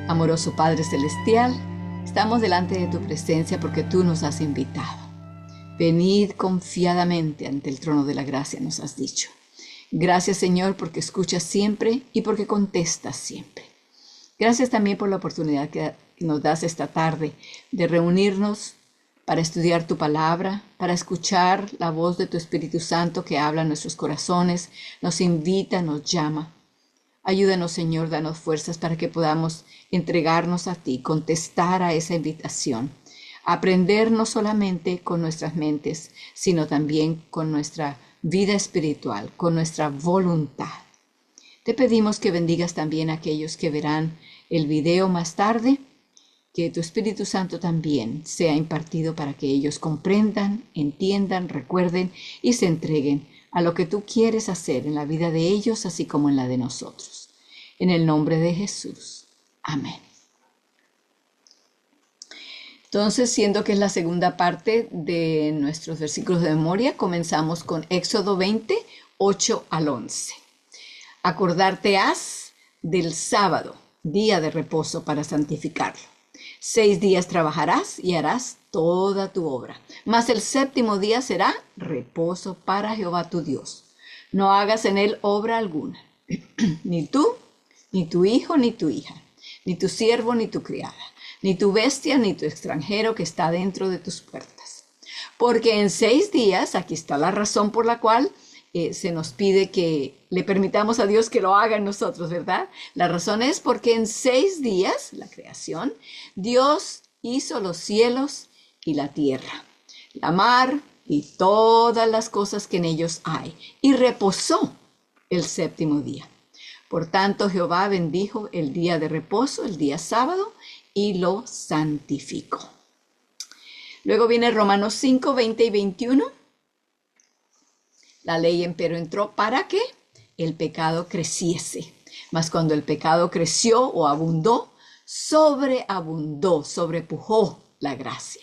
Amoroso Padre Celestial, estamos delante de tu presencia porque tú nos has invitado. Venid confiadamente ante el trono de la gracia, nos has dicho. Gracias, Señor, porque escuchas siempre y porque contestas siempre. Gracias también por la oportunidad que nos das esta tarde de reunirnos para estudiar tu palabra, para escuchar la voz de tu Espíritu Santo que habla en nuestros corazones, nos invita, nos llama. Ayúdanos, Señor, danos fuerzas para que podamos entregarnos a ti, contestar a esa invitación, aprender no solamente con nuestras mentes, sino también con nuestra vida espiritual, con nuestra voluntad. Te pedimos que bendigas también a aquellos que verán el video más tarde, que tu Espíritu Santo también sea impartido para que ellos comprendan, entiendan, recuerden y se entreguen a lo que tú quieres hacer en la vida de ellos, así como en la de nosotros. En el nombre de Jesús. Amén. Entonces, siendo que es la segunda parte de nuestros versículos de memoria, comenzamos con Éxodo 20, 8 al 11. Acordarte has del sábado, día de reposo para santificarlo. 6 días trabajarás y harás toda tu obra, mas el séptimo día será reposo para Jehová tu Dios. No hagas en él obra alguna, ni tú, ni tu hijo, ni tu hija, ni tu siervo, ni tu criada, ni tu bestia, ni tu extranjero que está dentro de tus puertas. Porque en 6 días, aquí está la razón por la cual se nos pide que le permitamos a Dios que lo haga en nosotros, ¿verdad? La razón es porque en 6 días, la creación, Dios hizo los cielos y la tierra, la mar y todas las cosas que en ellos hay, y reposó el séptimo día. Por tanto, Jehová bendijo el día de reposo, el día sábado, y lo santificó. Luego viene Romanos 5, 20 y 21. La ley empero entró para que el pecado creciese. Mas cuando el pecado creció o abundó, sobrepujó la gracia.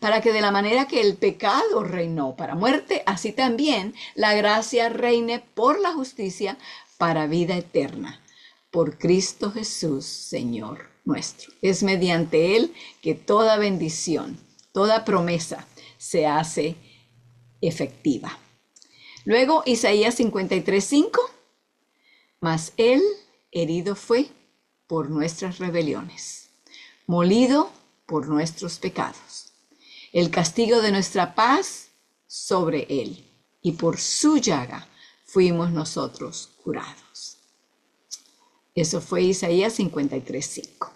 Para que de la manera que el pecado reinó para muerte, así también la gracia reine por la justicia para vida eterna. Por Cristo Jesús, Señor nuestro. Es mediante Él que toda bendición, toda promesa se hace efectiva. Luego Isaías 53:5, mas Él herido fue por nuestras rebeliones, molido por nuestros pecados. El castigo de nuestra paz sobre Él, y por su llaga fuimos nosotros curados. Eso fue Isaías 53:5.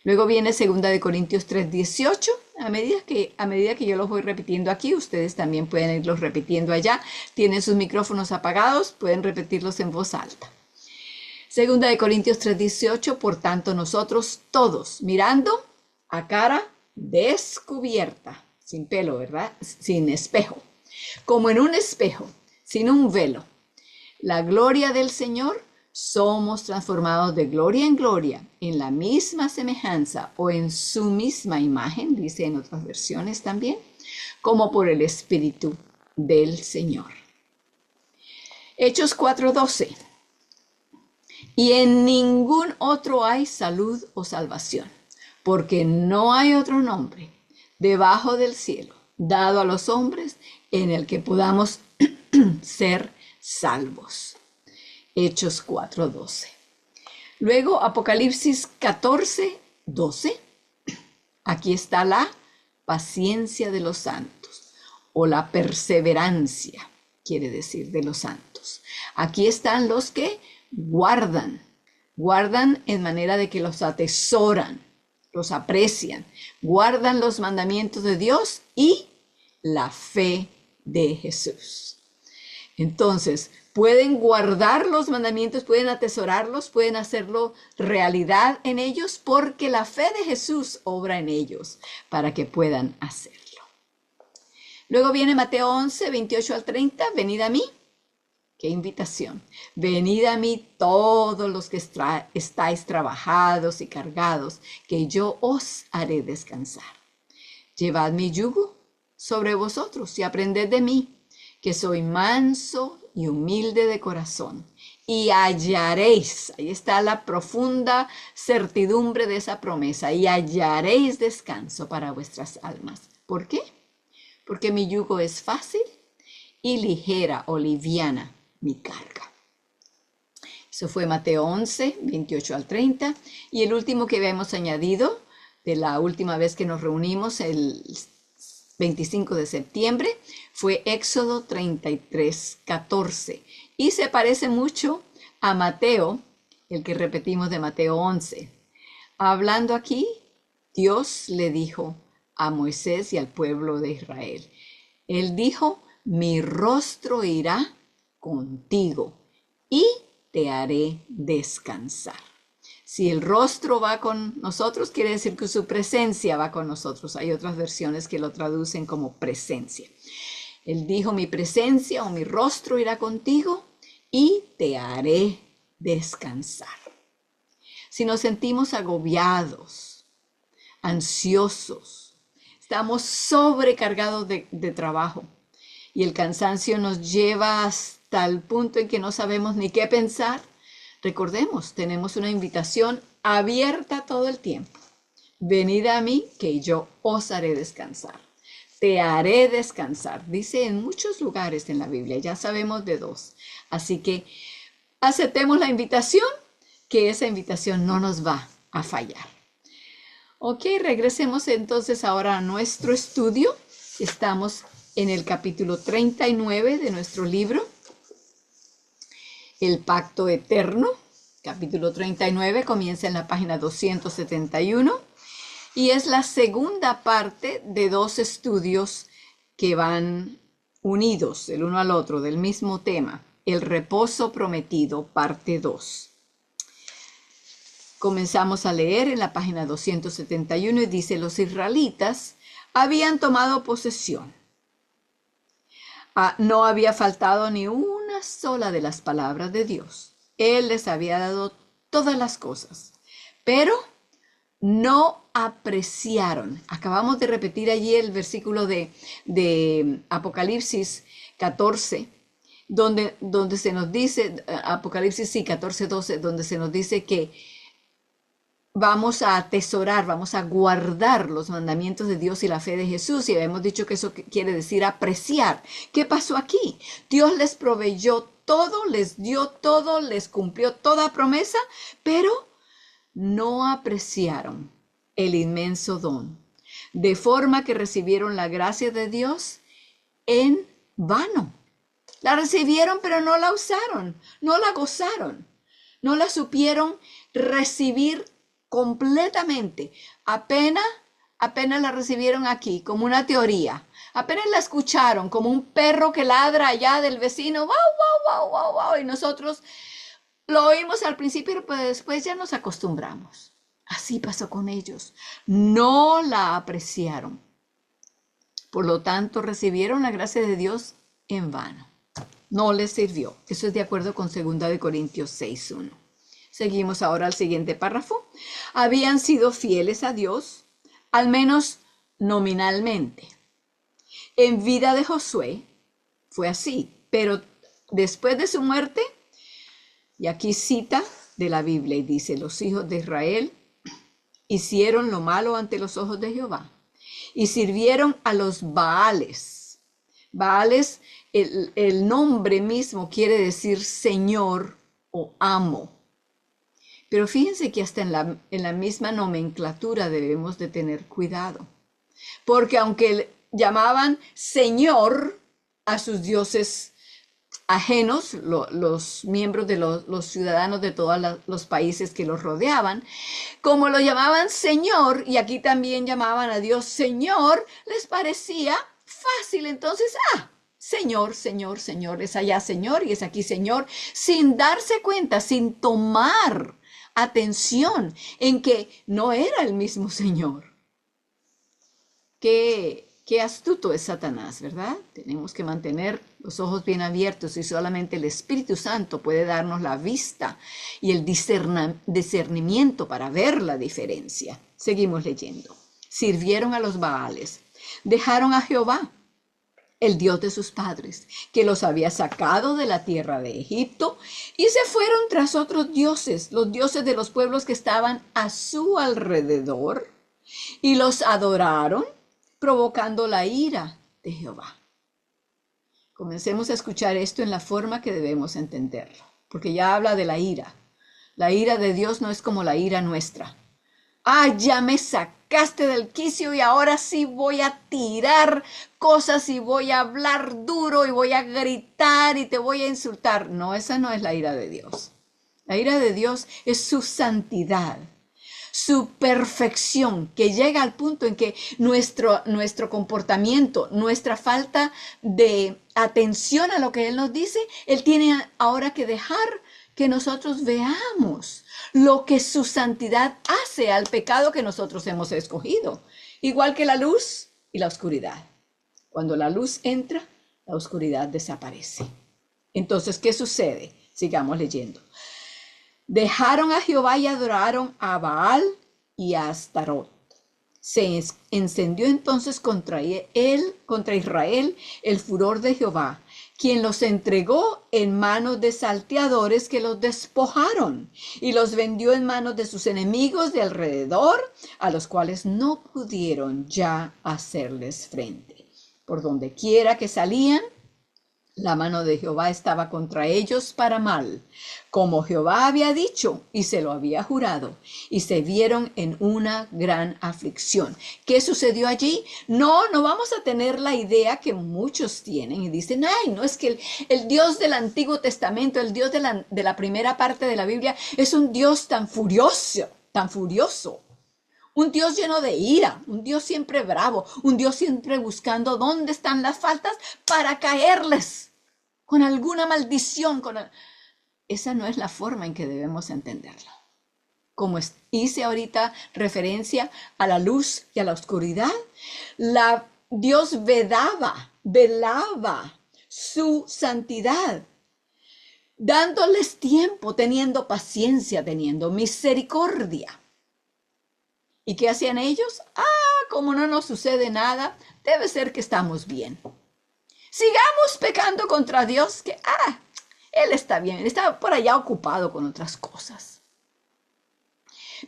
Luego viene 2 Corintios 3:18. A medida que yo los voy repitiendo aquí, ustedes también pueden irlos repitiendo allá. Tienen sus micrófonos apagados, pueden repetirlos en voz alta. 2 Corintios 3:18, por tanto nosotros todos, mirando a cara descubierta, sin pelo, ¿verdad? Sin espejo, como en un espejo, sin un velo, la gloria del Señor, somos transformados de gloria en gloria, en la misma semejanza o en su misma imagen, dice en otras versiones también, como por el Espíritu del Señor. Hechos 4:12. Y en ningún otro hay salud o salvación, porque no hay otro nombre debajo del cielo dado a los hombres en el que podamos ser salvos. Hechos 4:12. Luego Apocalipsis 14:12. Aquí está la paciencia de los santos, o la perseverancia, quiere decir, de los santos. Aquí están los que guardan en manera de que los atesoran, los aprecian, guardan los mandamientos de Dios y la fe de Jesús. Entonces, pueden guardar los mandamientos, pueden atesorarlos, pueden hacerlo realidad en ellos, porque la fe de Jesús obra en ellos para que puedan hacerlo. Luego viene Mateo 11, 28 al 30, venid a mí. ¡Qué invitación! Venid a mí todos los que estáis trabajados y cargados, que yo os haré descansar. Llevad mi yugo sobre vosotros y aprended de mí, que soy manso y humilde de corazón, y hallaréis, ahí está la profunda certidumbre de esa promesa, y hallaréis descanso para vuestras almas. ¿Por qué? Porque mi yugo es fácil y ligera o liviana mi carga. Eso fue Mateo 11, 28 al 30. Y el último que habíamos añadido de la última vez que nos reunimos, el 25 de septiembre, fue Éxodo 33, 14. Y se parece mucho a Mateo, el que repetimos de Mateo 11. Hablando aquí, Dios le dijo a Moisés y al pueblo de Israel. Él dijo, mi rostro irá contigo y te haré descansar. Si el rostro va con nosotros, quiere decir que su presencia va con nosotros. Hay otras versiones que lo traducen como presencia. Él dijo, mi presencia o mi rostro irá contigo y te haré descansar. Si nos sentimos agobiados, ansiosos, estamos sobrecargados de trabajo y el cansancio nos lleva hasta el punto en que no sabemos ni qué pensar, recordemos, tenemos una invitación abierta todo el tiempo. Venid a mí, que yo os haré descansar. Te haré descansar. Dice en muchos lugares en la Biblia, ya sabemos de dos. Así que aceptemos la invitación, que esa invitación no nos va a fallar. Ok, regresemos entonces ahora a nuestro estudio. Estamos en el capítulo 39 de nuestro libro, El Pacto Eterno. Capítulo 39 comienza en la página 271 y es la segunda parte de dos estudios que van unidos el uno al otro del mismo tema, el reposo prometido, parte 2. Comenzamos a leer en la página 271 y dice, los israelitas habían tomado posesión. No había faltado ni una sola de las palabras de Dios. Él les había dado todas las cosas, pero no apreciaron. Acabamos de repetir allí el versículo de Apocalipsis 14, donde se nos dice, Apocalipsis 14, 12, donde se nos dice que vamos a atesorar, vamos a guardar los mandamientos de Dios y la fe de Jesús. Y habíamos dicho que eso quiere decir apreciar. ¿Qué pasó aquí? Dios les proveyó todo, les dio todo, les cumplió toda promesa, pero no apreciaron el inmenso don, de forma que recibieron la gracia de Dios en vano. La recibieron, pero no la usaron, no la gozaron, no la supieron recibir completamente. Apenas la recibieron aquí como una teoría. Apenas la escucharon como un perro que ladra allá del vecino. ¡Wow, wow, wow, wow, wow! Y nosotros lo oímos al principio, pero después ya nos acostumbramos. Así pasó con ellos. No la apreciaron. Por lo tanto, recibieron la gracia de Dios en vano. No les sirvió. Eso es de acuerdo con 2 Corintios 6:1. Seguimos ahora al siguiente párrafo. Habían sido fieles a Dios, al menos nominalmente. En vida de Josué fue así, pero después de su muerte, y aquí cita de la Biblia y dice, los hijos de Israel hicieron lo malo ante los ojos de Jehová y sirvieron a los Baales. Baales, el nombre mismo quiere decir señor o amo. Pero fíjense que hasta en la misma nomenclatura debemos de tener cuidado. Porque aunque llamaban señor a sus dioses ajenos, los miembros de los ciudadanos de todos los países que los rodeaban, como lo llamaban señor, y aquí también llamaban a Dios señor, les parecía fácil. Entonces, señor, señor, señor, es allá señor y es aquí señor, sin darse cuenta, sin tomar atención en que no era el mismo Señor. Qué astuto es Satanás, ¿verdad? Tenemos que mantener los ojos bien abiertos y solamente el Espíritu Santo puede darnos la vista y el discernimiento para ver la diferencia. Seguimos leyendo. Sirvieron a los Baales, dejaron a Jehová el Dios de sus padres, que los había sacado de la tierra de Egipto, y se fueron tras otros dioses, los dioses de los pueblos que estaban a su alrededor, y los adoraron, provocando la ira de Jehová. Comencemos a escuchar esto en la forma que debemos entenderlo, porque ya habla de la ira. La ira de Dios no es como la ira nuestra. Ya me sacaste del quicio y ahora sí voy a tirar cosas y voy a hablar duro y voy a gritar y te voy a insultar. No, esa no es la ira de Dios. La ira de Dios es su santidad, su perfección, que llega al punto en que nuestro comportamiento, nuestra falta de atención a lo que Él nos dice, Él tiene ahora que dejar que nosotros veamos lo que su santidad hace al pecado que nosotros hemos escogido. Igual que la luz y la oscuridad. Cuando la luz entra, la oscuridad desaparece. Entonces, ¿qué sucede? Sigamos leyendo. Dejaron a Jehová y adoraron a Baal y a Astarot. Se encendió entonces contra Israel el furor de Jehová, quien los entregó en manos de salteadores que los despojaron y los vendió en manos de sus enemigos de alrededor, a los cuales no pudieron ya hacerles frente. Por donde quiera que salían, la mano de Jehová estaba contra ellos para mal, como Jehová había dicho y se lo había jurado, y se vieron en una gran aflicción. ¿Qué sucedió allí? No vamos a tener la idea que muchos tienen y dicen, ay, no es que el Dios del Antiguo Testamento, el Dios de la primera parte de la Biblia, es un Dios tan furioso, tan furioso. Un Dios lleno de ira, un Dios siempre bravo, un Dios siempre buscando dónde están las faltas para caerles con alguna maldición. Esa no es la forma en que debemos entenderlo. Como hice ahorita referencia a la luz y a la oscuridad, Dios velaba su santidad, dándoles tiempo, teniendo paciencia, teniendo misericordia. ¿Y qué hacían ellos? Como no nos sucede nada, debe ser que estamos bien. Sigamos pecando contra Dios, que Él está bien, Él está por allá ocupado con otras cosas.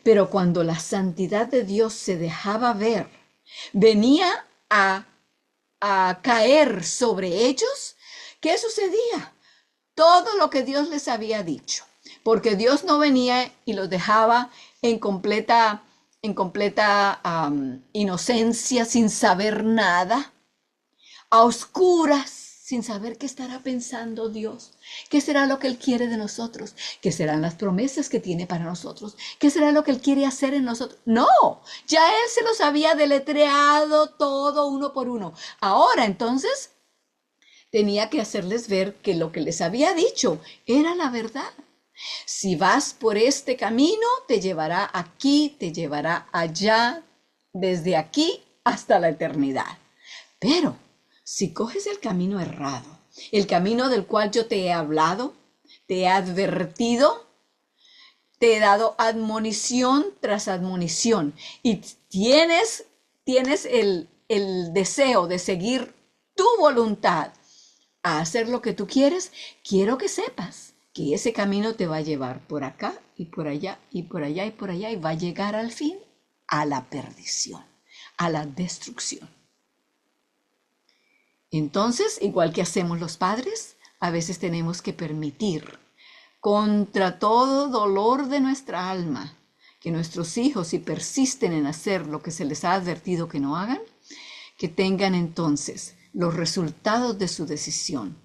Pero cuando la santidad de Dios se dejaba ver, venía a caer sobre ellos, ¿qué sucedía? Todo lo que Dios les había dicho, porque Dios no venía y los dejaba en completa inocencia, sin saber nada, a oscuras, sin saber qué estará pensando Dios, qué será lo que Él quiere de nosotros, qué serán las promesas que tiene para nosotros, qué será lo que Él quiere hacer en nosotros. No, ya Él se los había deletreado todo uno por uno. Ahora entonces tenía que hacerles ver que lo que les había dicho era la verdad. Si vas por este camino, te llevará aquí, te llevará allá, desde aquí hasta la eternidad. Pero si coges el camino errado, el camino del cual yo te he hablado, te he advertido, te he dado admonición tras admonición, y tienes el deseo de seguir tu voluntad a hacer lo que tú quieres, quiero que sepas que ese camino te va a llevar por acá y por allá y por allá y por allá, y va a llegar al fin a la perdición, a la destrucción. Entonces, igual que hacemos los padres, a veces tenemos que permitir, contra todo dolor de nuestra alma, que nuestros hijos, si persisten en hacer lo que se les ha advertido que no hagan, que tengan entonces los resultados de su decisión,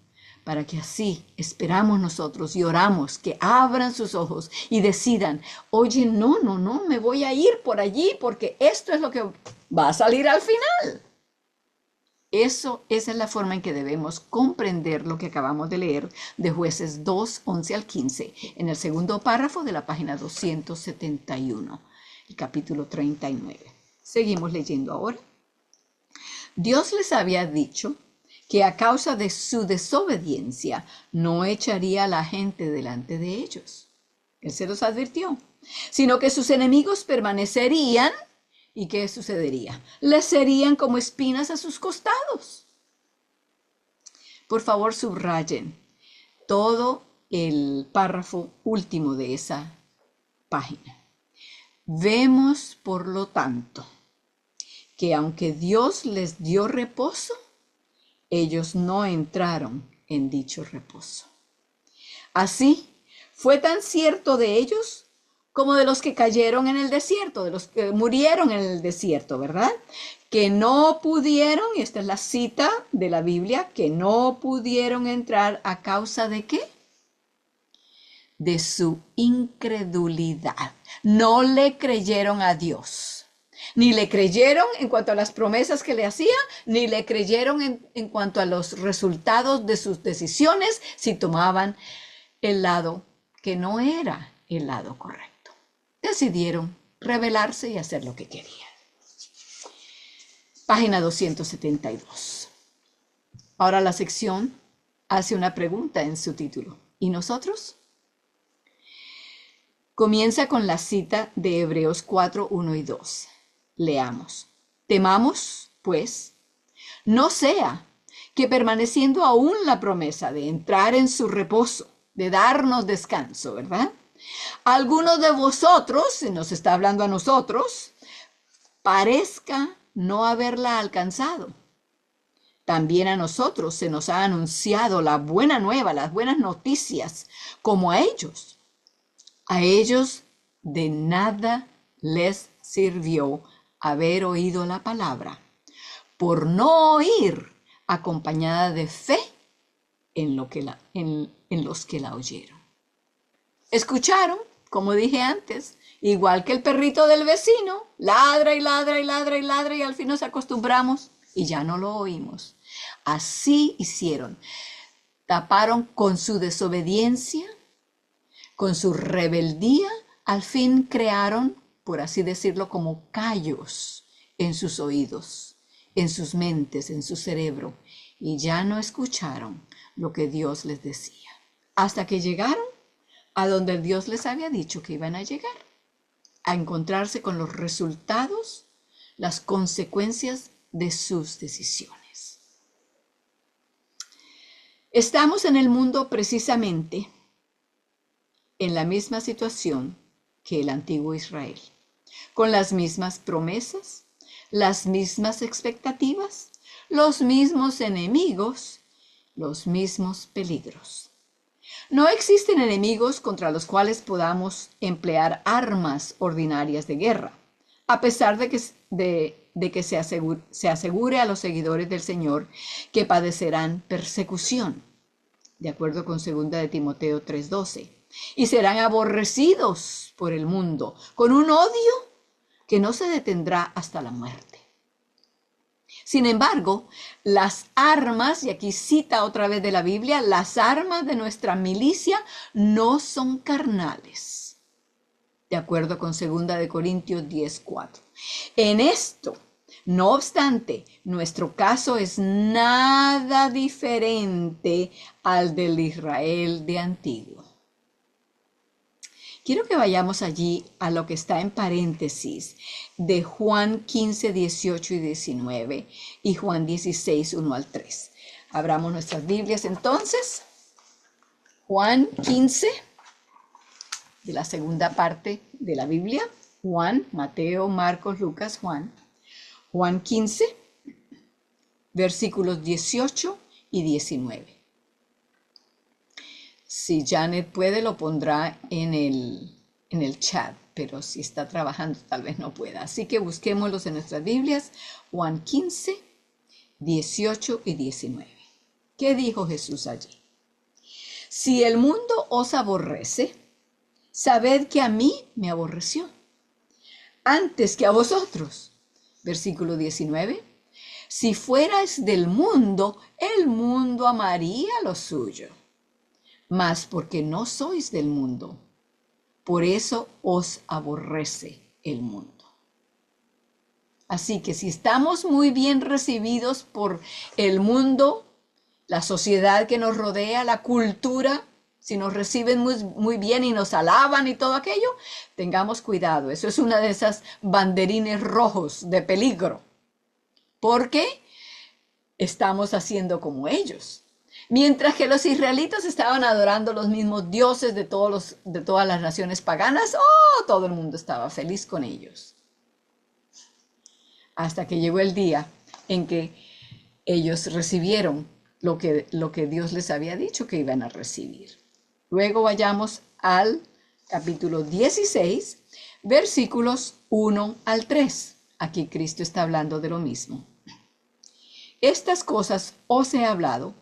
para que así esperamos nosotros y oramos que abran sus ojos y decidan, oye, no, me voy a ir por allí porque esto es lo que va a salir al final. Esa es la forma en que debemos comprender lo que acabamos de leer de Jueces 2, 11 al 15, en el segundo párrafo de la página 271, el capítulo 39. Seguimos leyendo ahora. Dios les había dicho que a causa de su desobediencia no echaría a la gente delante de ellos. Él se los advirtió, sino que sus enemigos permanecerían. ¿Y qué sucedería? Les serían como espinas a sus costados. Por favor, subrayen todo el párrafo último de esa página. Vemos, por lo tanto, que aunque Dios les dio reposo, ellos no entraron en dicho reposo. Así, fue tan cierto de ellos como de los que cayeron en el desierto, de los que murieron en el desierto, ¿verdad? Que no pudieron, y esta es la cita de la Biblia, que no pudieron entrar a causa de ¿qué? De su incredulidad. No le creyeron a Dios. Ni le creyeron en cuanto a las promesas que le hacía, ni le creyeron en cuanto a los resultados de sus decisiones si tomaban el lado que no era el lado correcto. Decidieron rebelarse y hacer lo que querían. Página 272. Ahora la sección hace una pregunta en su título. ¿Y nosotros? Comienza con la cita de Hebreos 4, 1 y 2. Leamos. Temamos, pues, no sea que permaneciendo aún la promesa de entrar en su reposo, de darnos descanso, ¿verdad? Algunos de vosotros, nos está hablando a nosotros, parezca no haberla alcanzado. También a nosotros se nos ha anunciado la buena nueva, las buenas noticias, como a ellos. A ellos de nada les sirvió haber oído la palabra, por no oír acompañada de fe en los que la oyeron. Escucharon, como dije antes, igual que el perrito del vecino, ladra y ladra y ladra y ladra y al fin nos acostumbramos y ya no lo oímos. Así hicieron. Taparon con su desobediencia, con su rebeldía, al fin crearon, por así decirlo, como callos en sus oídos, en sus mentes, en su cerebro, y ya no escucharon lo que Dios les decía, hasta que llegaron a donde Dios les había dicho que iban a llegar, a encontrarse con los resultados, las consecuencias de sus decisiones. Estamos en el mundo precisamente en la misma situación que el antiguo Israel, con las mismas promesas, las mismas expectativas, los mismos enemigos, los mismos peligros. No existen enemigos contra los cuales podamos emplear armas ordinarias de guerra, a pesar de que se asegure a los seguidores del Señor que padecerán persecución, de acuerdo con 2 de Timoteo 3:12, y serán aborrecidos por el mundo, con un odio que no se detendrá hasta la muerte. Sin embargo, las armas, y aquí cita otra vez de la Biblia, las armas de nuestra milicia no son carnales, de acuerdo con 2 de Corintios 10:4. En esto, no obstante, nuestro caso es nada diferente al del Israel de antiguo. Quiero que vayamos allí a lo que está en paréntesis de Juan 15, 18 y 19 y Juan 16, 1 al 3. Abramos nuestras Biblias entonces. Juan 15, de la segunda parte de la Biblia. Juan, Mateo, Marcos, Lucas, Juan. Juan 15, versículos 18 y 19. Si Janet puede, lo pondrá en el chat, pero si está trabajando tal vez no pueda. Así que busquémoslos en nuestras Biblias. Juan 15, 18 y 19. ¿Qué dijo Jesús allí? Si el mundo os aborrece, sabed que a mí me aborreció, antes que a vosotros. Versículo 19. Si fuerais del mundo, el mundo amaría lo suyo. Mas porque no sois del mundo, por eso os aborrece el mundo. Así que si estamos muy bien recibidos por el mundo, la sociedad que nos rodea, la cultura, si nos reciben muy bien y nos alaban y todo aquello, tengamos cuidado. Eso es una de esas banderines rojos de peligro, porque estamos haciendo como ellos. Mientras que los israelitas estaban adorando los mismos dioses de todas las naciones paganas, todo el mundo estaba feliz con ellos. Hasta que llegó el día en que ellos recibieron lo que Dios les había dicho que iban a recibir. Luego vayamos al capítulo 16, versículos 1 al 3. Aquí Cristo está hablando de lo mismo. Estas cosas os he hablado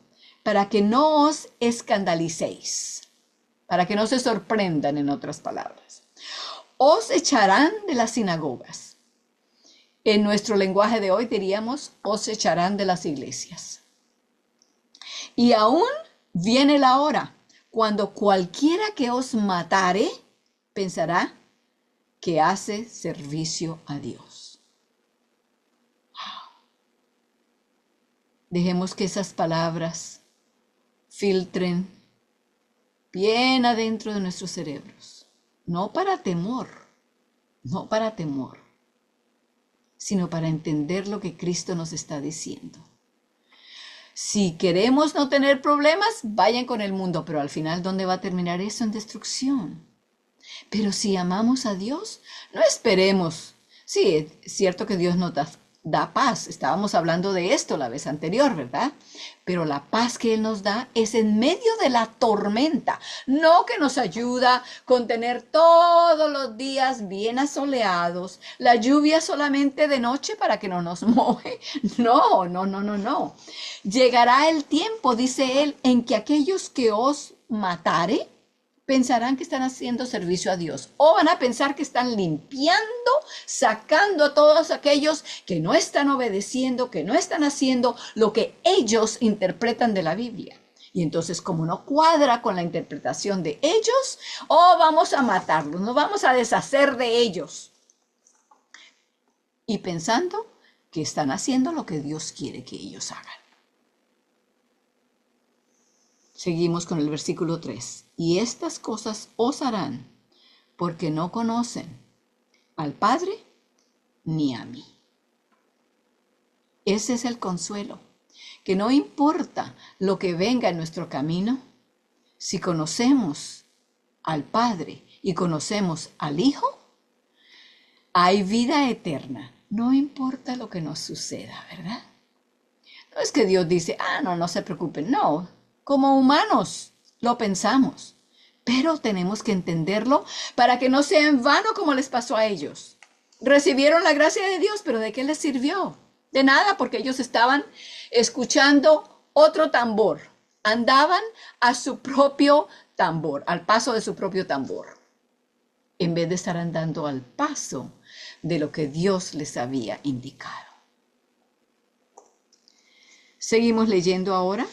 para que no os escandalicéis, para que no se sorprendan, en otras palabras. Os echarán de las sinagogas. En nuestro lenguaje de hoy diríamos, os echarán de las iglesias. Y aún viene la hora cuando cualquiera que os matare pensará que hace servicio a Dios. Wow. Dejemos que esas palabras filtren bien adentro de nuestros cerebros. No para temor, sino para entender lo que Cristo nos está diciendo. Si queremos no tener problemas, vayan con el mundo, pero al final, ¿dónde va a terminar eso? En destrucción. Pero si amamos a Dios, no esperemos. Sí, es cierto que Dios nos da paz. Estábamos hablando de esto la vez anterior, ¿verdad? Pero la paz que Él nos da es en medio de la tormenta, no que nos ayuda con tener todos los días bien asoleados, la lluvia solamente de noche para que no nos moje. No. Llegará el tiempo, dice Él, en que aquellos que os matare pensarán que están haciendo servicio a Dios, o van a pensar que están limpiando, sacando a todos aquellos que no están obedeciendo, que no están haciendo lo que ellos interpretan de la Biblia. Y entonces, como no cuadra con la interpretación de ellos, vamos a matarlos, nos vamos a deshacer de ellos. Y pensando que están haciendo lo que Dios quiere que ellos hagan. Seguimos con el versículo 3. Y estas cosas os harán porque no conocen al Padre ni a mí. Ese es el consuelo, que no importa lo que venga en nuestro camino, si conocemos al Padre y conocemos al Hijo, hay vida eterna. No importa lo que nos suceda, ¿verdad? No es que Dios dice, no se preocupen, no. Como humanos lo pensamos, pero tenemos que entenderlo para que no sea en vano como les pasó a ellos. Recibieron la gracia de Dios, pero ¿de qué les sirvió? De nada, porque ellos estaban escuchando otro tambor. Andaban a su propio tambor, al paso de su propio tambor, en vez de estar andando al paso de lo que Dios les había indicado. Seguimos leyendo ahora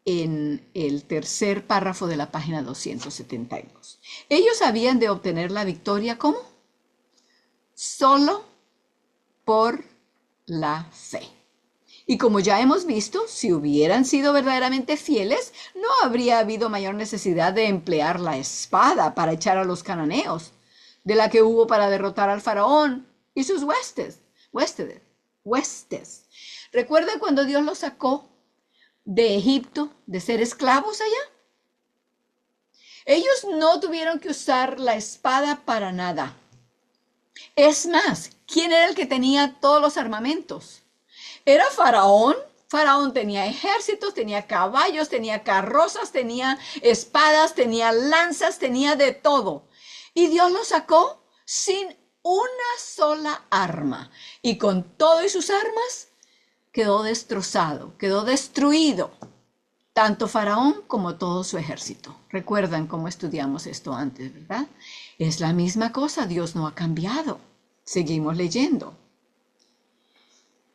en el tercer párrafo de la página 272. Ellos habían de obtener la victoria, ¿cómo? Solo por la fe. Y como ya hemos visto, si hubieran sido verdaderamente fieles, no habría habido mayor necesidad de emplear la espada para echar a los cananeos, de la que hubo para derrotar al faraón y sus huestes. ¿Recuerdan cuando Dios los sacó de Egipto, de ser esclavos allá? Ellos no tuvieron que usar la espada para nada. Es más, ¿quién era el que tenía todos los armamentos? Era Faraón. Faraón tenía ejércitos, tenía caballos, tenía carrozas, tenía espadas, tenía lanzas, tenía de todo. Y Dios los sacó sin una sola arma. Y con todo y sus armas, quedó destrozado, quedó destruido, tanto Faraón como todo su ejército. Recuerdan cómo estudiamos esto antes, ¿verdad? Es la misma cosa, Dios no ha cambiado. Seguimos leyendo.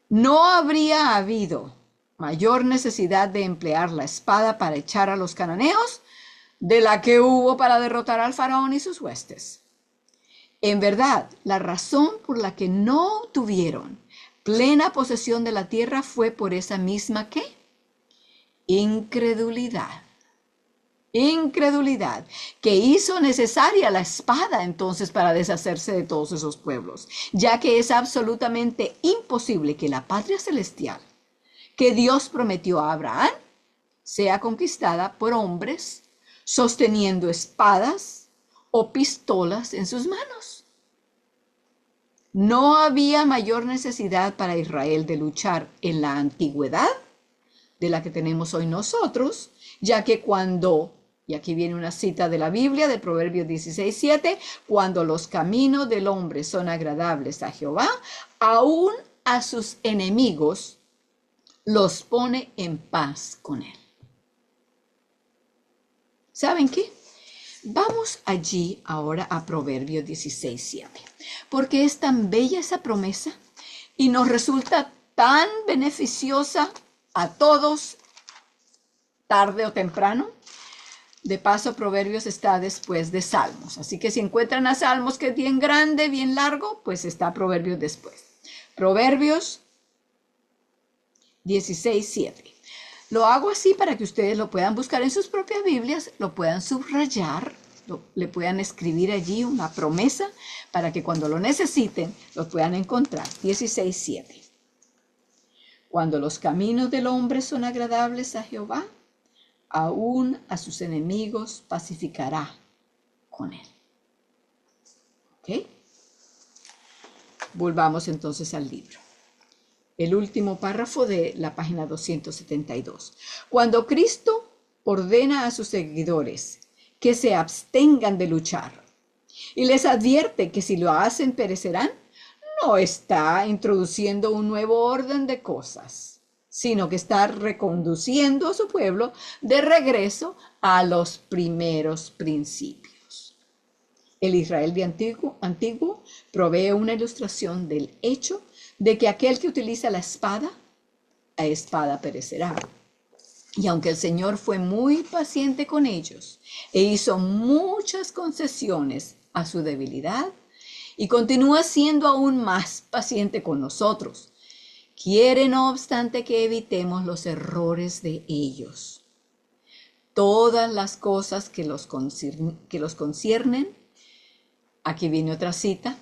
No habría habido mayor necesidad de emplear la espada para echar a los cananeos de la que hubo para derrotar al faraón y sus huestes. En verdad, la razón por la que no tuvieron plena posesión de la tierra fue por esa misma ¿qué? Incredulidad, que hizo necesaria la espada entonces para deshacerse de todos esos pueblos, ya que es absolutamente imposible que la patria celestial que Dios prometió a Abraham sea conquistada por hombres sosteniendo espadas o pistolas en sus manos. No había mayor necesidad para Israel de luchar en la antigüedad de la que tenemos hoy nosotros, ya que cuando, y aquí viene una cita de la Biblia, de Proverbios 16:7, cuando los caminos del hombre son agradables a Jehová, aún a sus enemigos los pone en paz con él. ¿Saben qué? Vamos allí ahora a Proverbios 16:7, porque es tan bella esa promesa y nos resulta tan beneficiosa a todos, tarde o temprano. De paso, Proverbios está después de Salmos, así que si encuentran a Salmos, que es bien grande, bien largo, pues está Proverbios después. Proverbios 16:7. Lo hago así para que ustedes lo puedan buscar en sus propias Biblias, lo puedan subrayar, le puedan escribir allí una promesa para que cuando lo necesiten lo puedan encontrar. 16:7. Cuando los caminos del hombre son agradables a Jehová, aún a sus enemigos pacificará con él. ¿Ok? Volvamos entonces al libro. El último párrafo de la página 272. Cuando Cristo ordena a sus seguidores que se abstengan de luchar y les advierte que si lo hacen perecerán, no está introduciendo un nuevo orden de cosas, sino que está reconduciendo a su pueblo de regreso a los primeros principios. El Israel de antiguo provee una ilustración del hecho de que aquel que utiliza la espada, a espada perecerá. Y aunque el Señor fue muy paciente con ellos e hizo muchas concesiones a su debilidad, y continúa siendo aún más paciente con nosotros, quiere no obstante que evitemos los errores de ellos. Todas las cosas que los conciernen, aquí viene otra cita,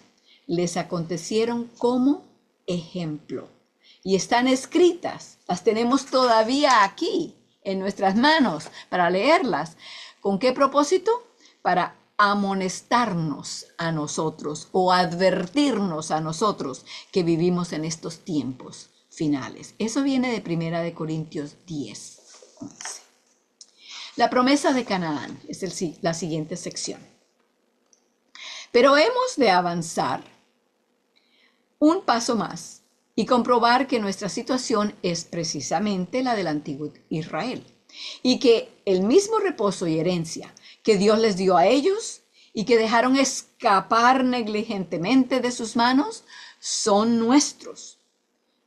les acontecieron como ejemplo y están escritas, las tenemos todavía aquí en nuestras manos para leerlas. ¿Con qué propósito? Para amonestarnos a nosotros o advertirnos a nosotros que vivimos en estos tiempos finales. Eso viene de 1 Corintios 10:11. La promesa de Canaán es la siguiente sección. Pero hemos de avanzar un paso más y comprobar que nuestra situación es precisamente la del antiguo Israel y que el mismo reposo y herencia que Dios les dio a ellos y que dejaron escapar negligentemente de sus manos son nuestros.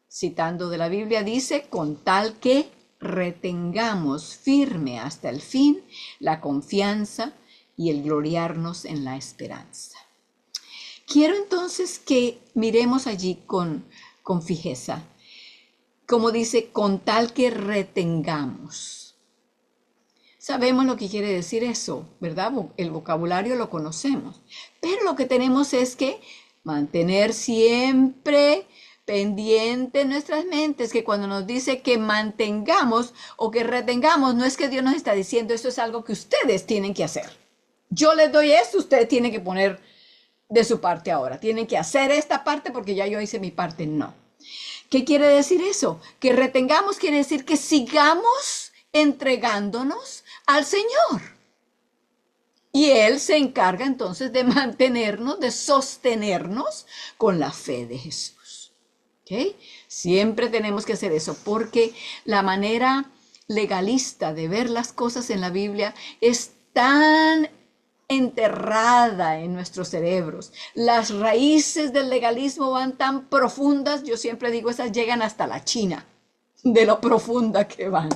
Citando de la Biblia dice, con tal que retengamos firme hasta el fin la confianza y el gloriarnos en la esperanza. Quiero entonces que miremos allí con fijeza, como dice, con tal que retengamos. Sabemos lo que quiere decir eso, ¿verdad? El vocabulario lo conocemos, pero lo que tenemos es que mantener siempre pendiente en nuestras mentes, que cuando nos dice que mantengamos o que retengamos, no es que Dios nos está diciendo esto es algo que ustedes tienen que hacer. Yo les doy esto, ustedes tienen que poner de su parte ahora. Tienen que hacer esta parte porque ya yo hice mi parte. No. ¿Qué quiere decir eso? Que retengamos quiere decir que sigamos entregándonos al Señor. Y Él se encarga entonces de mantenernos, de sostenernos con la fe de Jesús. ¿Ok? Siempre tenemos que hacer eso porque la manera legalista de ver las cosas en la Biblia es tan enterrada en nuestros cerebros. Las raíces del legalismo van tan profundas, yo siempre digo, esas llegan hasta la China, de lo profunda que van.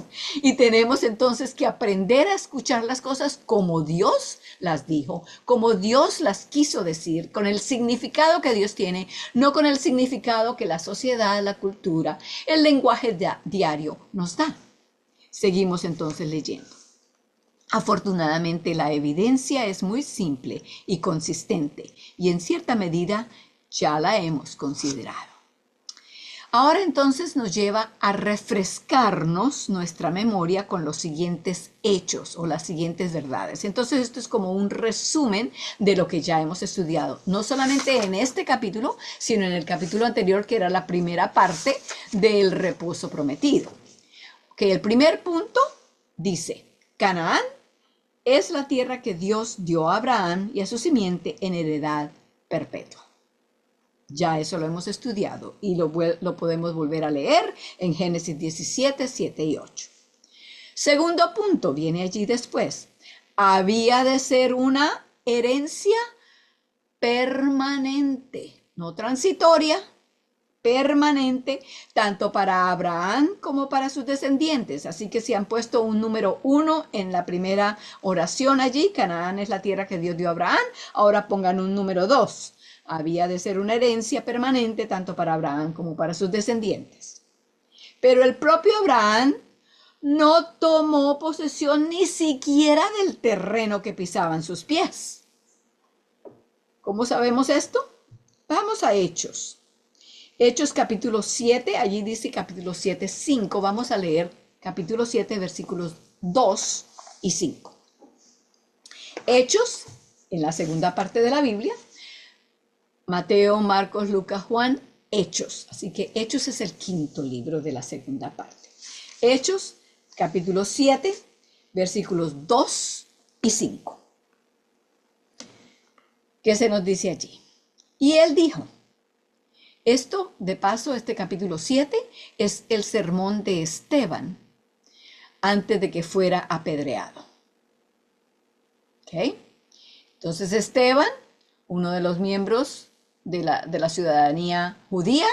Y tenemos entonces que aprender a escuchar las cosas como Dios las dijo, como Dios las quiso decir, con el significado que Dios tiene, no con el significado que la sociedad, la cultura, el lenguaje diario nos da. Seguimos entonces leyendo. Afortunadamente, la evidencia es muy simple y consistente y en cierta medida ya la hemos considerado. Ahora entonces nos lleva a refrescarnos nuestra memoria con los siguientes hechos o las siguientes verdades. Entonces esto es como un resumen de lo que ya hemos estudiado, no solamente en este capítulo, sino en el capítulo anterior, que era la primera parte del reposo prometido. Que el primer punto dice: Canaán es la tierra que Dios dio a Abraham y a su simiente en heredad perpetua. Ya eso lo hemos estudiado y lo podemos volver a leer en Génesis 17, 7 y 8. Segundo punto, viene allí después. Había de ser una herencia permanente, no transitoria, permanente, tanto para Abraham como para sus descendientes. Así que si han puesto un número 1 en la primera oración allí, Canaán es la tierra que Dios dio a Abraham, ahora pongan un número 2. Había de ser una herencia permanente tanto para Abraham como para sus descendientes. Pero el propio Abraham no tomó posesión ni siquiera del terreno que pisaban sus pies. ¿Cómo sabemos esto? Vamos a Hechos. Hechos capítulo 7, allí dice capítulo 7, 5. Vamos a leer capítulo 7, versículos 2 y 5. Hechos, en la segunda parte de la Biblia. Mateo, Marcos, Lucas, Juan, Hechos. Así que Hechos es el quinto libro de la segunda parte. Hechos, capítulo 7, versículos 2 y 5. ¿Qué se nos dice allí? Y él dijo, esto, de paso, este capítulo 7 es el sermón de Esteban antes de que fuera apedreado. ¿Ok? Entonces Esteban, uno de los miembros de la ciudadanía judía,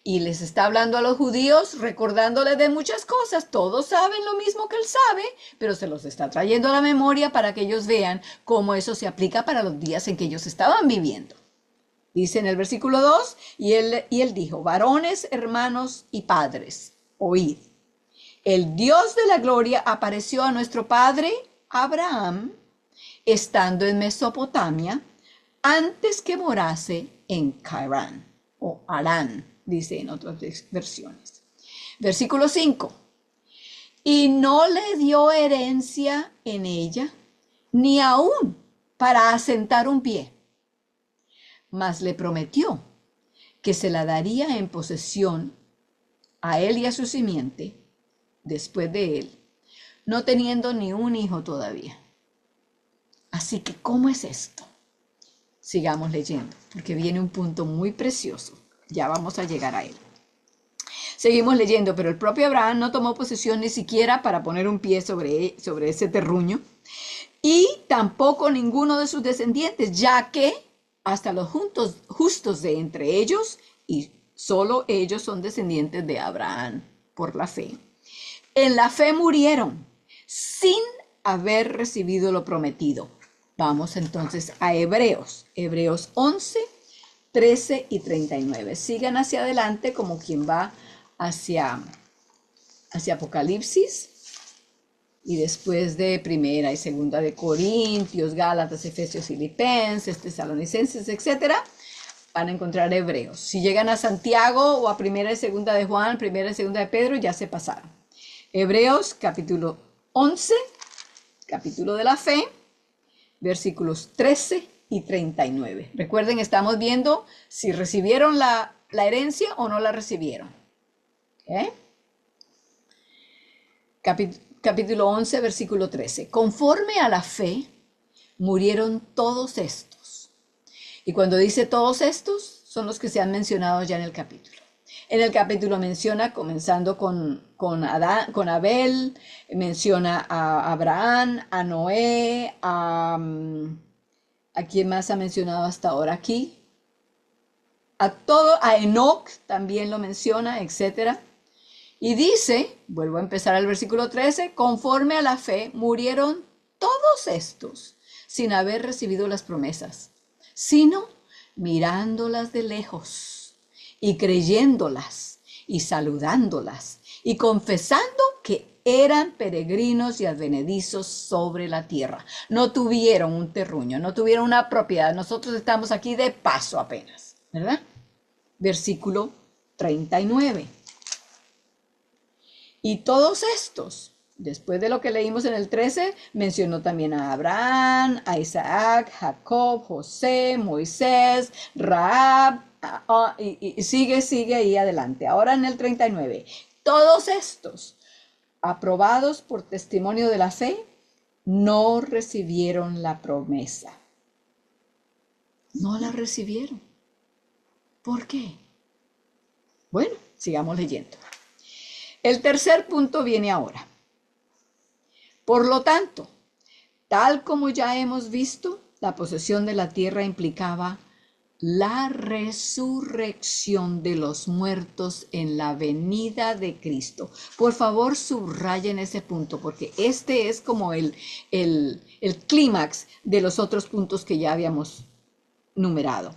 y les está hablando a los judíos, recordándoles de muchas cosas. Todos saben lo mismo que él sabe, pero se los está trayendo a la memoria para que ellos vean cómo eso se aplica para los días en que ellos estaban viviendo. Dice en el versículo 2, y él dijo, varones, hermanos y padres, oíd. El Dios de la gloria apareció a nuestro padre Abraham, estando en Mesopotamia, antes que morase en Canaán, o Harán, dice en otras versiones. Versículo 5. Y no le dio herencia en ella, ni aún para asentar un pie, mas le prometió que se la daría en posesión a él y a su simiente después de él, no teniendo ni un hijo todavía. Así que, ¿cómo es esto? Sigamos leyendo, porque viene un punto muy precioso. Ya vamos a llegar a él. Seguimos leyendo, pero el propio Abraham no tomó posesión ni siquiera para poner un pie sobre ese terruño, y tampoco ninguno de sus descendientes, ya que hasta los justos de entre ellos, y solo ellos son descendientes de Abraham por la fe, en la fe murieron sin haber recibido lo prometido. Vamos entonces a Hebreos 11, 13 y 39. Sigan hacia adelante como quien va hacia Apocalipsis, y después de primera y segunda de Corintios, Gálatas, Efesios, Filipenses, Tesalonicenses, etcétera, van a encontrar Hebreos. Si llegan a Santiago o a primera y segunda de Juan, primera y segunda de Pedro, ya se pasaron. Hebreos capítulo 11, capítulo de la fe, versículos 13 y 39. Recuerden, estamos viendo si recibieron la herencia o no la recibieron. ¿Okay? Capítulo 11, versículo 13. Conforme a la fe, murieron todos estos. Y cuando dice todos estos, son los que se han mencionado ya en el capítulo. En el capítulo menciona, comenzando con Abel, menciona a Abraham, a Noé, ¿a quién más ha mencionado hasta ahora aquí? A Enoc también lo menciona, etcétera. Y dice, vuelvo a empezar al versículo 13, conforme a la fe murieron todos estos sin haber recibido las promesas, sino mirándolas de lejos y creyéndolas y saludándolas y confesando que eran peregrinos y advenedizos sobre la tierra. No tuvieron un terruño, no tuvieron una propiedad. Nosotros estamos aquí de paso apenas, ¿verdad? Versículo 39. Y todos estos, después de lo que leímos en el 13, mencionó también a Abraham, a Isaac, Jacob, José, Moisés, Rahab, y sigue ahí adelante. Ahora en el 39, todos estos, aprobados por testimonio de la fe, no recibieron la promesa. No la recibieron. ¿Por qué? Bueno, sigamos leyendo. El tercer punto viene ahora. Por lo tanto, tal como ya hemos visto, la posesión de la tierra implicaba la resurrección de los muertos en la venida de Cristo. Por favor, subrayen ese punto, porque este es como el clímax de los otros puntos que ya habíamos numerado.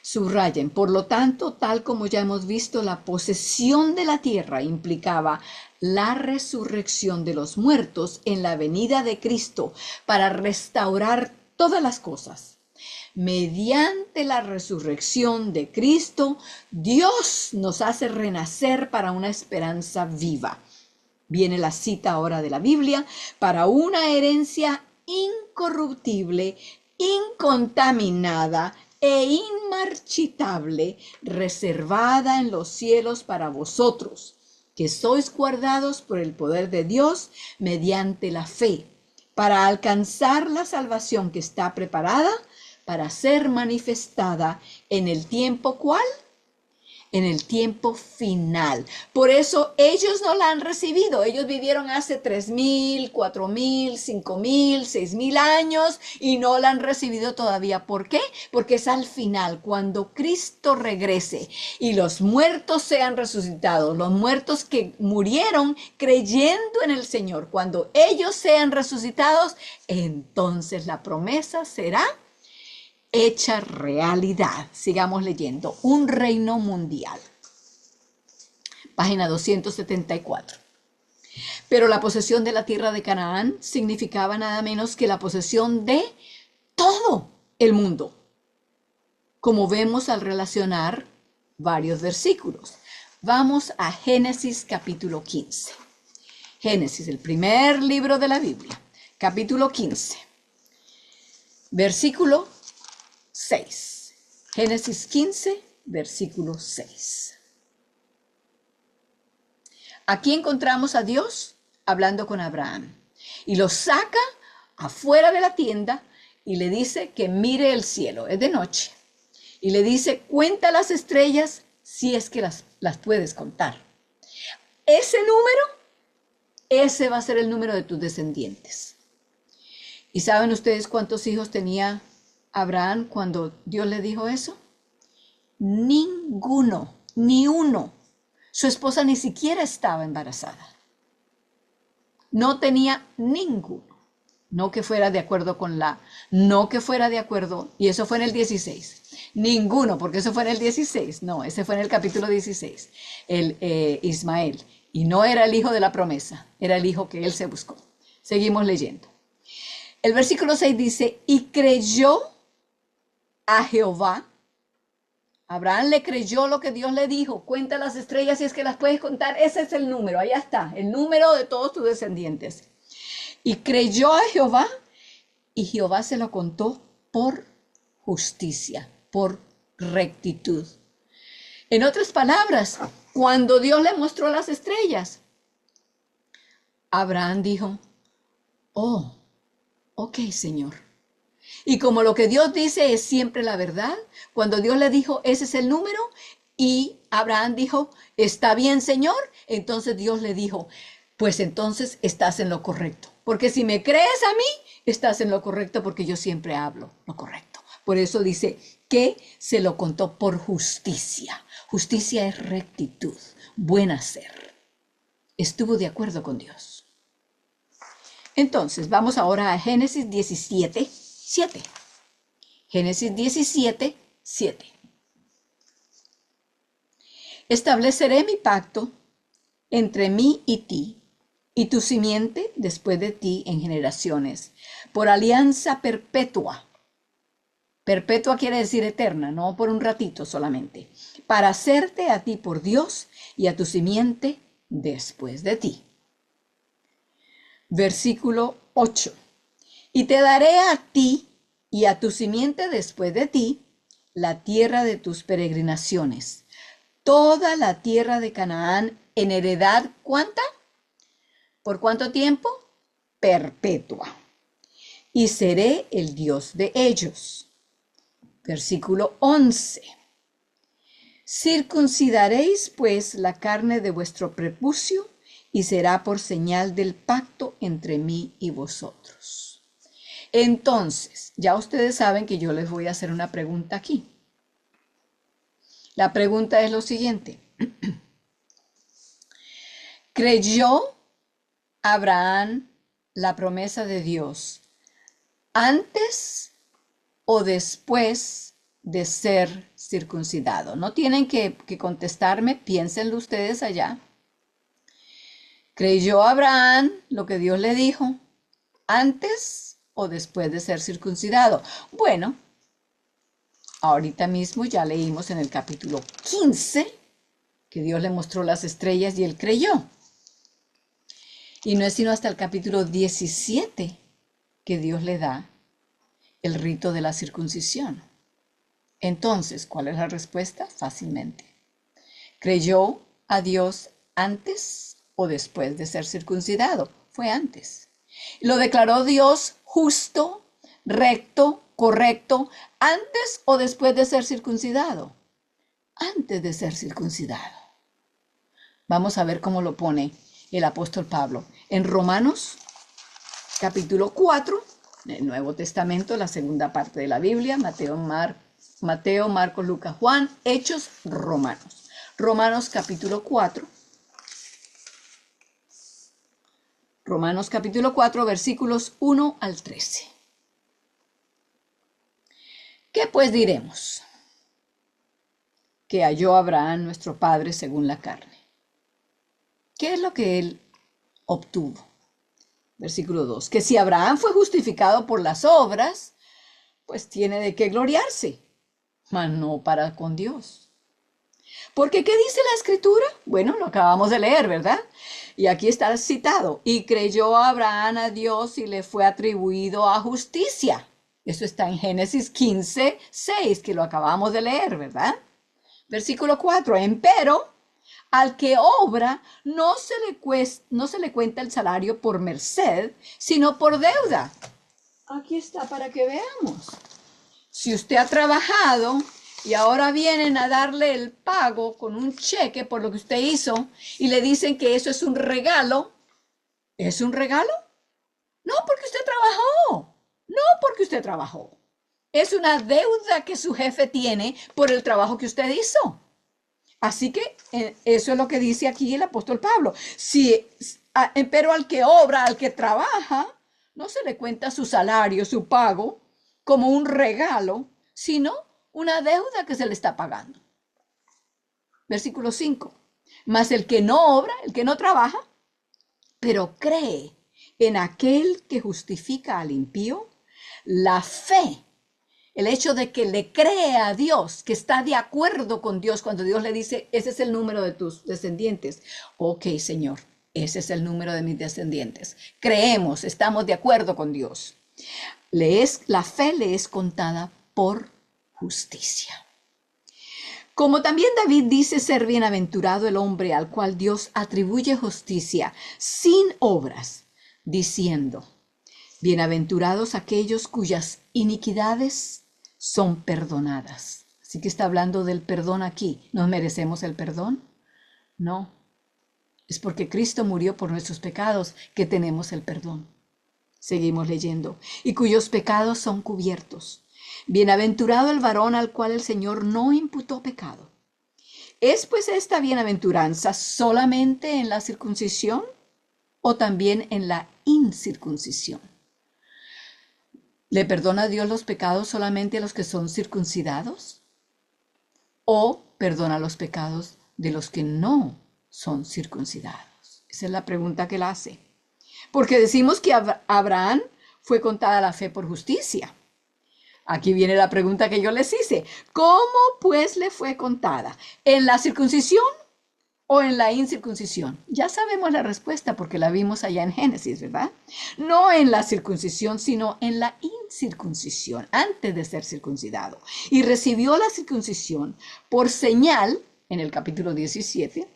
Subrayen, por lo tanto, tal como ya hemos visto, la posesión de la tierra implicaba la resurrección de los muertos en la venida de Cristo para restaurar todas las cosas. Mediante la resurrección de Cristo, Dios nos hace renacer para una esperanza viva. Viene la cita ahora de la Biblia, para una herencia incorruptible, incontaminada e inmarchitable, reservada en los cielos para vosotros, que sois guardados por el poder de Dios mediante la fe, para alcanzar la salvación que está preparada para ser manifestada en el tiempo, ¿cuál? En el tiempo final. Por eso ellos no la han recibido. Ellos vivieron hace 3,000, 4,000, 5,000, 6,000 años y no la han recibido todavía. ¿Por qué? Porque es al final, cuando Cristo regrese y los muertos sean resucitados, los muertos que murieron creyendo en el Señor, cuando ellos sean resucitados, entonces la promesa será hecha realidad. Sigamos leyendo. Un reino mundial. Página 274. Pero la posesión de la tierra de Canaán significaba nada menos que la posesión de todo el mundo, como vemos al relacionar varios versículos. Vamos a Génesis capítulo 15. Génesis, el primer libro de la Biblia, capítulo 15, versículo 6. Génesis 15, versículo 6. Aquí encontramos a Dios hablando con Abraham y lo saca afuera de la tienda y le dice que mire el cielo, es de noche, y le dice, cuenta las estrellas si es que las puedes contar. Ese número, ese va a ser el número de tus descendientes. ¿Y saben ustedes cuántos hijos tenía Abraham cuando Dios le dijo eso? Ninguno, ni uno. Su esposa ni siquiera estaba embarazada. No tenía ninguno. No que fuera de acuerdo y eso fue en el 16. Ninguno, porque eso fue en el 16. No, ese fue en el capítulo 16. Ismael. Y no era el hijo de la promesa, era el hijo que él se buscó. Seguimos leyendo. El versículo 6 dice, y creyó a Jehová. Abraham le creyó lo que Dios le dijo. Cuenta las estrellas si es que las puedes contar. Ese es el número, allá está, el número de todos tus descendientes. Y creyó a Jehová y Jehová se lo contó por justicia, por rectitud. En otras palabras, cuando Dios le mostró las estrellas, Abraham dijo, oh, ok, Señor. Y como lo que Dios dice es siempre la verdad, cuando Dios le dijo, ese es el número, y Abraham dijo, está bien, Señor, entonces Dios le dijo, pues entonces estás en lo correcto. Porque si me crees a mí, estás en lo correcto porque yo siempre hablo lo correcto. Por eso dice que se lo contó por justicia. Justicia es rectitud, buen hacer. Estuvo de acuerdo con Dios. Entonces, vamos ahora a Génesis 17, 7. Génesis 17, 7. Estableceré mi pacto entre mí y ti, y tu simiente después de ti en generaciones, por alianza perpetua. Perpetua quiere decir eterna, no por un ratito solamente. para hacerte a ti por Dios y a tu simiente después de ti. Versículo 8. Y te daré a ti y a tu simiente después de ti la tierra de tus peregrinaciones, toda la tierra de Canaán en heredad, ¿cuánta? ¿Por cuánto tiempo? Perpetua. Y seré el Dios de ellos. Versículo 11. Circuncidaréis pues la carne de vuestro prepucio y será por señal del pacto entre mí y vosotros. Entonces, ya ustedes saben que yo les voy a hacer una pregunta aquí. La pregunta es lo siguiente. ¿Creyó Abraham la promesa de Dios antes o después de ser circuncidado? No tienen que contestarme, piénsenlo ustedes allá. ¿Creyó Abraham lo que Dios le dijo antes o después de ser circuncidado? Bueno, ahorita mismo ya leímos en el capítulo 15 que Dios le mostró las estrellas y él creyó. Y no es sino hasta el capítulo 17 que Dios le da el rito de la circuncisión. Entonces, ¿cuál es la respuesta? Fácilmente. ¿Creyó a Dios antes o después de ser circuncidado? Fue antes. ¿Lo declaró Dios justo, recto, correcto, antes o después de ser circuncidado? Antes de ser circuncidado. Vamos a ver cómo lo pone el apóstol Pablo en Romanos capítulo 4, el Nuevo Testamento, la segunda parte de la Biblia, Mateo, Marcos, Lucas, Juan, Hechos, Romanos. Romanos capítulo 4. Romanos capítulo 4, versículos 1 al 13. ¿Qué pues diremos? Que halló Abraham nuestro padre según la carne. ¿Qué es lo que él obtuvo? Versículo 2. Que si Abraham fue justificado por las obras, pues tiene de qué gloriarse, mas no para con Dios. Porque ¿qué dice la Escritura? Bueno, lo acabamos de leer, ¿verdad? Y aquí está citado. Y creyó Abraham a Dios y le fue atribuido a justicia. Eso está en Génesis 15, 6, que lo acabamos de leer, ¿verdad? Versículo 4. Empero, al que obra no se le cuenta el salario por merced, sino por deuda. Aquí está para que veamos. Si usted ha trabajado y ahora vienen a darle el pago con un cheque por lo que usted hizo y le dicen que eso es un regalo, ¿es un regalo? No porque usted trabajó, no porque usted trabajó. Es una deuda que su jefe tiene por el trabajo que usted hizo. Así que eso es lo que dice aquí el apóstol Pablo. Pero al que obra, al que trabaja, no se le cuenta su salario, su pago, como un regalo, sino una deuda que se le está pagando. Versículo 5. Mas el que no obra, el que no trabaja, pero cree en aquel que justifica al impío, la fe, el hecho de que le cree a Dios, que está de acuerdo con Dios cuando Dios le dice, ese es el número de tus descendientes. Ok, Señor, ese es el número de mis descendientes. Creemos, estamos de acuerdo con Dios. La fe le es contada por justicia. Como también David dice ser bienaventurado el hombre al cual Dios atribuye justicia sin obras, diciendo, bienaventurados aquellos cuyas iniquidades son perdonadas. Así que está hablando del perdón aquí. ¿Nos merecemos el perdón? No. Es porque Cristo murió por nuestros pecados que tenemos el perdón. Seguimos leyendo. Y cuyos pecados son cubiertos. Bienaventurado el varón al cual el Señor no imputó pecado. ¿Es pues esta bienaventuranza solamente en la circuncisión o también en la incircuncisión? ¿Le perdona Dios los pecados solamente a los que son circuncidados? ¿O perdona los pecados de los que no son circuncidados? Esa es la pregunta que él hace. Porque decimos que a Abraham fue contada la fe por justicia. Aquí viene la pregunta que yo les hice. ¿Cómo pues le fue contada? ¿En la circuncisión o en la incircuncisión? Ya sabemos la respuesta porque la vimos allá en Génesis, ¿verdad? No en la circuncisión, sino en la incircuncisión, antes de ser circuncidado. Y recibió la circuncisión por señal, en el capítulo 17,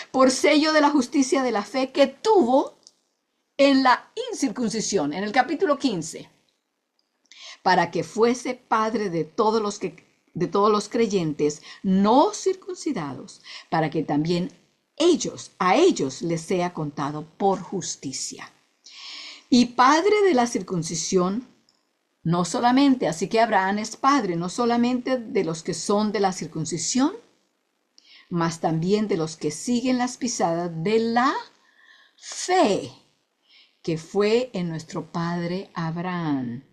por sello de la justicia de la fe que tuvo en la incircuncisión, en el capítulo 15, para que fuese padre de todos los creyentes no circuncidados, para que también a ellos les sea contado por justicia. Y padre de la circuncisión, no solamente, así que Abraham es padre, no solamente de los que son de la circuncisión, mas también de los que siguen las pisadas de la fe que fue en nuestro padre Abraham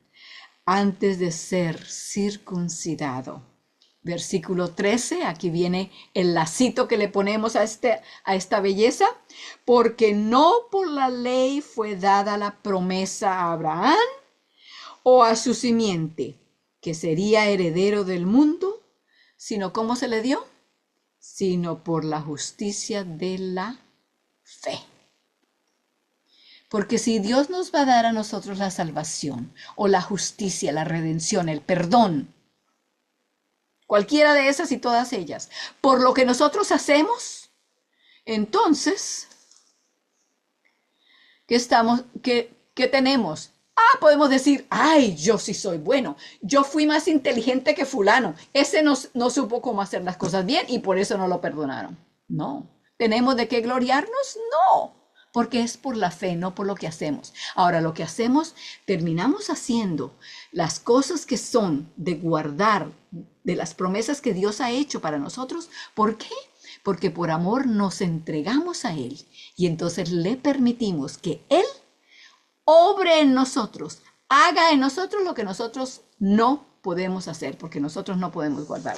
antes de ser circuncidado. Versículo 13, aquí viene el lacito que le ponemos a esta belleza, porque no por la ley fue dada la promesa a Abraham o a su simiente, que sería heredero del mundo, sino ¿cómo se le dio? Sino por la justicia de la fe. Porque si Dios nos va a dar a nosotros la salvación o la justicia, la redención, el perdón, cualquiera de esas y todas ellas, por lo que nosotros hacemos, entonces, ¿qué tenemos? Podemos decir, ay, yo sí soy bueno, yo fui más inteligente que fulano, ese no supo cómo hacer las cosas bien y por eso no lo perdonaron. No, ¿tenemos de qué gloriarnos? No, porque es por la fe, no por lo que hacemos. Ahora, lo que hacemos, terminamos haciendo las cosas que son de guardar de las promesas que Dios ha hecho para nosotros. ¿Por qué? Porque por amor nos entregamos a Él y entonces le permitimos que Él obre en nosotros, haga en nosotros lo que nosotros no podemos hacer, porque nosotros no podemos guardar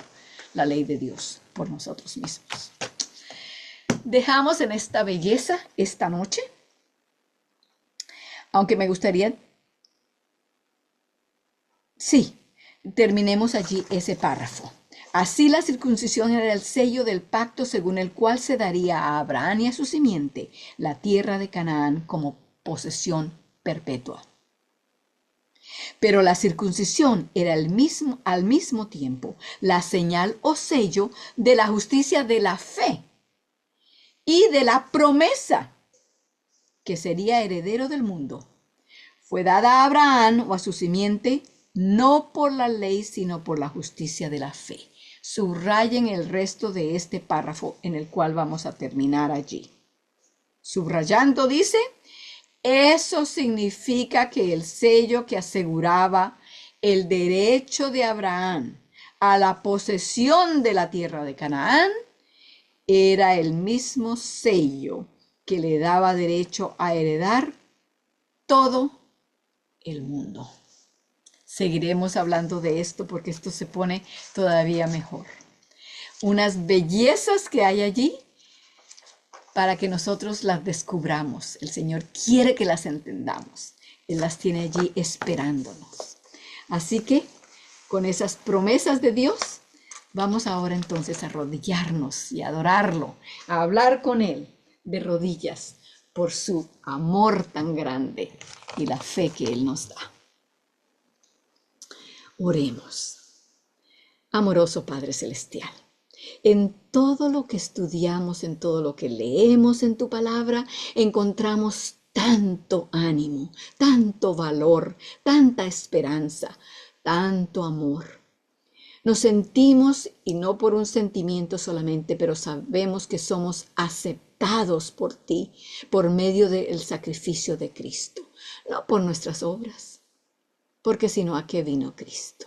la ley de Dios por nosotros mismos. Dejamos en esta belleza esta noche, aunque me gustaría, sí, terminemos allí ese párrafo. Así la circuncisión era el sello del pacto según el cual se daría a Abraham y a su simiente la tierra de Canaán como posesión perpetua. Pero la circuncisión era al mismo tiempo la señal o sello de la justicia de la fe y de la promesa que sería heredero del mundo. Fue dada a Abraham o a su simiente no por la ley, sino por la justicia de la fe. Subrayen el resto de este párrafo en el cual vamos a terminar allí. Subrayando dice: eso significa que el sello que aseguraba el derecho de Abraham a la posesión de la tierra de Canaán era el mismo sello que le daba derecho a heredar todo el mundo. Seguiremos hablando de esto porque esto se pone todavía mejor. Unas bellezas que hay allí para que nosotros las descubramos. El Señor quiere que las entendamos. Él las tiene allí esperándonos. Así que con esas promesas de Dios, vamos ahora entonces a arrodillarnos y a adorarlo, a hablar con Él de rodillas por su amor tan grande y la fe que Él nos da. Oremos. Amoroso Padre Celestial, en todo lo que estudiamos, en todo lo que leemos en tu palabra, encontramos tanto ánimo, tanto valor, tanta esperanza, tanto amor. Nos sentimos, y no por un sentimiento solamente, pero sabemos que somos aceptados por ti por medio del sacrificio de Cristo, no por nuestras obras, porque si no, ¿a qué vino Cristo?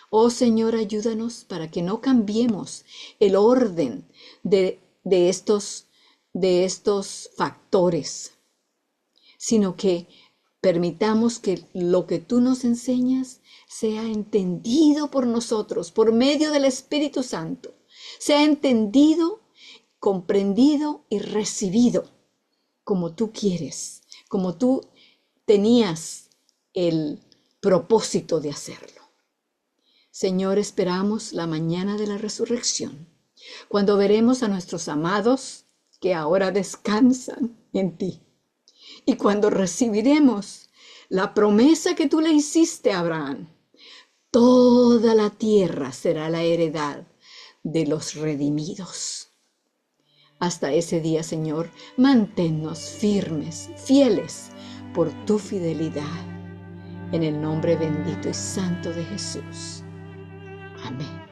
Oh Señor, ayúdanos para que no cambiemos el orden de estos factores, sino que permitamos que lo que tú nos enseñas sea entendido por nosotros, por medio del Espíritu Santo, sea entendido, comprendido y recibido como tú quieres, como tú tenías el propósito de hacerlo. Señor, esperamos la mañana de la resurrección, cuando veremos a nuestros amados que ahora descansan en ti, y cuando recibiremos la promesa que tú le hiciste a Abraham. Toda la tierra será la heredad de los redimidos. Hasta ese día, Señor, manténnos firmes, fieles por tu fidelidad. En el nombre bendito y santo de Jesús. Amén.